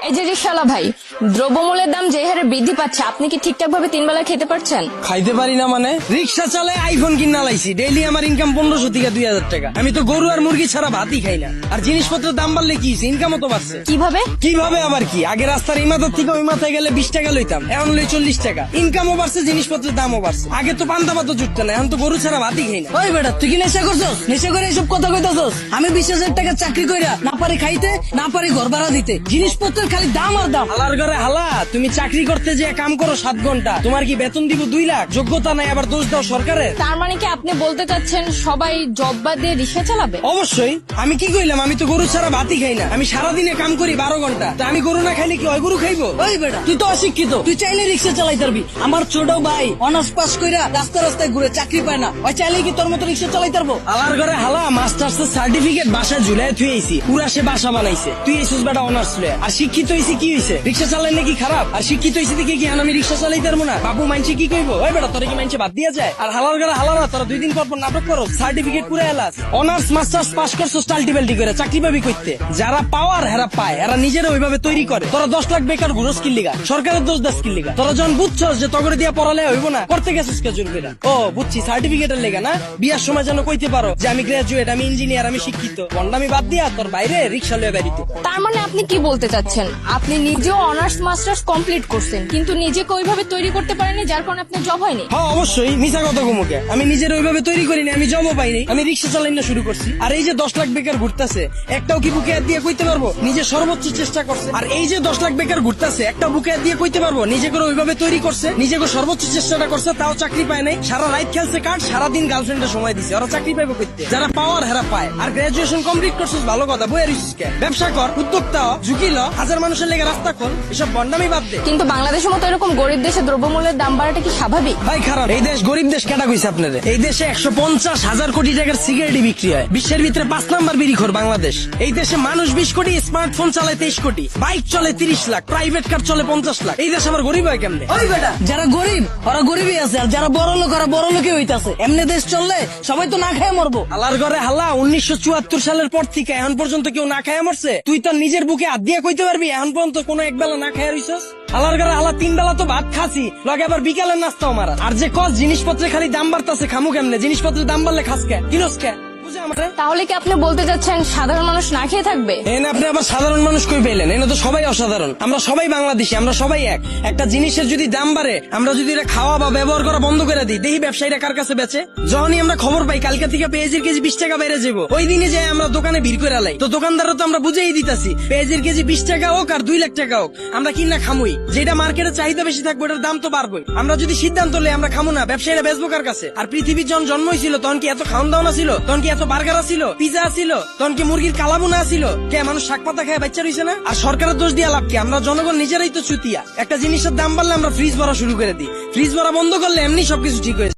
এই যে রিকশাওয়ালা ভাই, দ্রব্যমূল্যের দাম যে হারে বৃদ্ধি পাচ্ছে, আপনি কি ঠিকঠাক ভাবে 3 বেলা খেতে পারছেন? খাইতে পারি না মানে? রিক্সা চালায় আইফোন কিনা লাইছি, ডেইলি আমার ইনকাম 1500 থেকে 2000 টাকা। আমি তো গরু আর মুরগি ছাড়া ভাতই খাই না। আর জিনিসপত্রের দাম বাড়লে কি ইনকামও তো বাড়ছে। কিভাবে? কিভাবে আবার কি, আগে রাস্তার এই মাথার থেকে ওই মাথায় গেলে 20 টাকা লইতাম, এখন লই 40 টাকা। ইনকামও বাড়ছে, জিনিসপত্রের দামও বাড়ছে। আগে তো পান্তা ভাতও জুটতো না, এখন তো গরু ছাড়া ভাতই খাই না। ওই বেটা, তুই কি নেশা করছস? নেশা করে এসব কথা কইতাছস? আমি 20,000 টাকা চাকরি কইরা না পারি খাইতে, না পারি ঘর ভাড়া দিতে, জিনিসপত্রের খালি দাম আর দাম। হালার ঘরে হালা, তুমি চাকরি করতে যে কাম করো 7 ঘন্টা, তোমার কি বেতন দিব 2 লাখ? যোগ্যতা নাই, আবার দোষ দাও সরকারের। তার মানে কি আপনি বলতে চাচ্ছেন সবাই জব বাদ দিয়ে রিকশা চালাবে? অবশ্যই। আমি কি কইলাম? আমি তো গরু ছাড়া ভাতই খাই না। আমি সারাদিনে কাম করি 12 ঘন্টা। তা আমি গরু না খাইলে কি হয় গরু খাইবো? ওই বেটা, তুই তো অশিক্ষিত, তুই চাইলে রিক্সা চালাইতে পারবি। আমার ছোট ভাই অনার্স পাস কইরা রাস্তায় রাস্তায় ঘুরে চাকরি পায় না, ওই চাইলে কি তোর মতো রিক্সা চালাইতে পারবো? হালার ঘরে হালা, মাস্টার্স সার্টিফিকেট বাসায় ঝুলাই থুয়েছি, পুরা সে বাসা বানাইছে। তুই এসেছিস বেটা অনার্স লয়ে। আর শিক্ষিত হইছি কি হইছে? রিক্সা চালাই নাকি খারাপ? আর শিক্ষিত হইছি দেখে কি আমি রিক্সা চালাইতে পারবো না? বাবু মানছে কি কইবো? ওই বেটা, তোরা কি মানছে বাদ দিয়া যায়? আর হালার ঘরে হালারা, তোরা 2 দিন পর পর নাটক করো, সার্টিফিকেট পুরা এলাস। অনার্স মাস্টার্স পাস করছো টাল্টিবেল্টি করে, চাকরি পাবি কইতে? যারা পাওয়ার হেরা পায়, এরা নিজেরা ওইভাবে তৈরি করে। তোরা 10 লাখ বেকার ঘুরো স্কিল লিগা, সরকারের দোষ দা স্কিল লিগা। তোরা যখন বুঝছস যে তগরে দিয়া পড়ালে হইব না, করতে গেছিস কে জোর করে? ও বুঝছি, সার্টিফিকেটের লেগা না? বিয়ার সময় যেন কইতে পারো যে আমি গ্রাজুয়েট, আমি ইঞ্জিনিয়ার, আমি শিক্ষিত। বন্ডামি বাদ দিয়া তোর বাইরে রিক্সা লয়ে বেরিতে। তার মানে আপনি কি বলতে চাচ্ছেন, আপনি নিজেও অনার্স মাস্টার্স কমপ্লিট করছেন কিন্তু নিজেকে ওইভাবে তৈরি করতে পারেননি, যার কারণে আপনার জব হয়নি? হ্যাঁ অবশ্যই, মিছা কথা কমুকে। আমি নিজের ওইভাবে তৈরি করিনি, আমি জবও পাইনি, আমি রিক্সা চালাই না শুরু করছি। আর এই যে 10 লাখ বেকার ঘুরতেছে, একটাও কি বুকে হাত দিয়ে কইতে পারবো নিজে সর্বোচ্চ চেষ্টা করছে? আর এই যে 10 লাখ বেকার ঘুরতেছে, একটা বুকে হাত দিয়ে কইতে পারবো নিজে করে ওইভাবে তৈরি করছে, নিজে করে সর্বোচ্চ চেষ্টাটা করছে, তাও চাকরি পায় নাই? সারা রাত খেলছে কার্ড, সারাদিন গার্লফ্রেন্ডের সময় দিছে, ওরা চাকরি পাইবো কইতে? যারা পাওয়ার হেরা পায়। আর গ্রাজুয়েশন কমপ্লিট করছিস ভালো কথা, বইয়ের রিস্কে ব্যবসা কর, উদ্যোক্তা হ, ঝুঁকি ল, 1000 মানুষের লেগে রাস্তা খোল, এসব বন্ডামি বাদ দে। কিন্তু বাংলাদেশের মতো এরকম গরিব দেশে দ্রব্যমূল্যের দাম বাড়াটা কি স্বাভাবিক? ভাই খারাপ। এই দেশ গরিব দেশ কেটা কইছে আপনাদের? এই দেশে 150,000 কোটি টাকার সিগারেটই বিক্রি হয়। বিশ্বের ভিতরে 5 নাম্বার বিড়িখোর বাংলাদেশ। এই দেশে মানুষ 20 কোটি, স্মার্টফোন চালায় 23 কোটি, বাইক চলে 30 লাখ, প্রাইভেট কার চলে 50 লাখ। এই দেশ আমার গরিব হয় কেমনে? ওই বেটা, যারা গরিব ওরা গরিবই আছে, আর যারা বড় লোক ওরা বড় লোকই হইতাছে। এমনি দেশ চললে সবাই তো না খেয়ে মরবো। হালার ঘরে হালা, 1974 সালের পর থেকে এখন পর্যন্ত কেউ না খায় মরছে? তুই তো নিজের বুকে হাত দিয়ে কইতে পারবি এখন পর্যন্ত কোনো এক বেলা না খায় রইছস? হালার ঘরে হালা, 3 বেলা তো ভাত খাসি, লগে আবার বিকালের নাস্তাও মারা। আর যে কস জিনিসপত্রের খালি দাম বাড়তাছে, খামু কেমনে? জিনিসপত্রের দাম বাড়লে খাস কে, কিনস কে? বুঝে আমারে? তাহলে কি আপনি বলতে চাচ্ছেন সাধারণ মানুষ না খেয়ে থাকবে? এনে আপনি আবার সাধারণ মানুষ কই পেলেন? এনে তো সবাই অসাধারণ। আমরা সবাই বাংলাদেশি, আমরা সবাই এক। একটা জিনিসের যদি দাম বাড়ে, আমরা যদি এটা খাওয়া বা ব্যবহার করা বন্ধ করে দিই, দেখি ব্যবসায়ীরা কার কাছে বেচে। যখনই আমরা খবর পাই কালকে থেকে পেঁয়াজের কেজি 20 টাকা বেড়ে যাবো, ওই দিনে যাই আমরা দোকানে ভিড় করে লাই। তো দোকানদাররা তো আমরা বুঝেই দিতাছি, পেঁয়াজের কেজি 20 টাকা হোক আর 2 লাখ টাকা হোক, আমরা কিনা খামুই। যেটা মার্কেটে চাহিদা বেশি থাকবে ওটার দাম তো বাড়বেই। আমরা যদি সিদ্ধান্ত লই আমরা খামু না, ব্যবসায়ীরা বেচবো কার কাছে? আর পৃথিবীর যখন জন্ম হয়েছিল তখন কি এত খাওয়ান দাওয়া ছিল? তখন কি এত বার্গার ছিল, পিজা ছিল? তখন কি মুরগির কালাবুনা ছিল? কে মানুষ শাক পাতা খায় বাচ্চা রইছে না? আর সরকারের দোষ দিয়া লাভ কি? আমরা জনগণ নিজেরাই তো চুতিয়া। একটা জিনিসের দাম বাড়লে আমরা ফ্রিজ ভরা শুরু করে দিই, ফ্রিজ ভরা বন্ধ করলে এমনি সবকিছু ঠিক হয়ে যায়।